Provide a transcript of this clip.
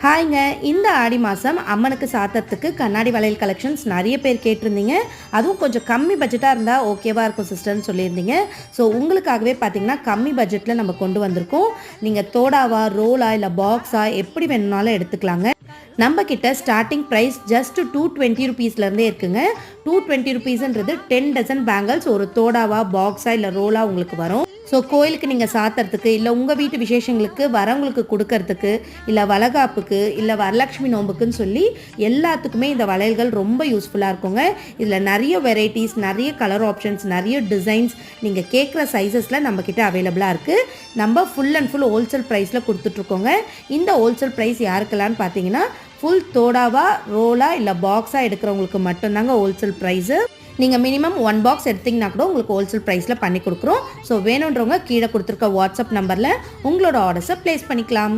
ஹாய்ங்க. இந்த ஆடி மாதம் அம்மனுக்கு சாத்துறதுக்கு கண்ணாடி வளையல் கலெக்ஷன்ஸ் நிறைய பேர் கேட்டிருந்தீங்க. அதுவும் கொஞ்சம் கம்மி பட்ஜெட்டாக இருந்தால் ஓகேவாக இருக்கும் சிஸ்டர்னு சொல்லியிருந்தீங்க. ஸோ உங்களுக்காகவே பார்த்தீங்கன்னா கம்மி பட்ஜெட்டில் நம்ம கொண்டு வந்திருக்கோம். நீங்கள் தோடாவா, ரோலா, இல்லை பாக்ஸா எப்படி வேணும்னாலும் எடுத்துக்கலாங்க. நம்ம கிட்ட ஸ்டார்டிங் ப்ரைஸ் ஜஸ்ட் 220 ருபீஸ்லேருந்தே இருக்குங்க. 220 ருபீஸ்ன்றது 10 டசன் பேங்கிள்ஸ் ஒரு தோடாவா, பாக்ஸா, இல்லை ரோலா உங்களுக்கு வரும். ஸோ கோயிலுக்கு நீங்கள் சாத்துறதுக்கு, இல்லை உங்கள் வீட்டு விசேஷங்களுக்கு வரவங்களுக்கு கொடுக்கறதுக்கு, இல்லை வளகாப்புக்கு, இல்லை வரலட்சுமி நோம்புக்குன்னு சொல்லி எல்லாத்துக்குமே இந்த வளையல்கள் ரொம்ப யூஸ்ஃபுல்லாக இருக்குங்க. இதில் நிறைய வெரைட்டிஸ், நிறைய கலர் ஆப்ஷன்ஸ், நிறைய டிசைன்ஸ் நீங்கள் கேட்குற சைஸஸில் நம்மக்கிட்ட அவைலபிளாக இருக்குது. நம்ம ஃபுல் அண்ட் ஃபுல் ஹோல்சேல் ப்ரைஸில் கொடுத்துட்ருக்கோங்க. இந்த ஹோல்சேல் ப்ரைஸ் யாருக்கெல்லான்னு பார்த்தீங்கன்னா ஃபுல் தோடாவா, ரோலா, இல்லை பாக்ஸாக எடுக்கிறவங்களுக்கு மட்டும்தாங்க ஹோல்சேல் ப்ரைஸு. நீங்கள் மினிமம் 1 பாக்ஸ் எடுத்திங்கன்னா கூட உங்களுக்கு ஹோல்சேல் ப்ரைஸில் பண்ணி கொடுக்குறோம். ஸோ வேணுன்றவங்க கீழே கொடுத்துருக்க வாட்ஸ்அப் நம்பரில் உங்களோட ஆர்டர்ஸை ப்ளேஸ் பண்ணிக்கலாம்.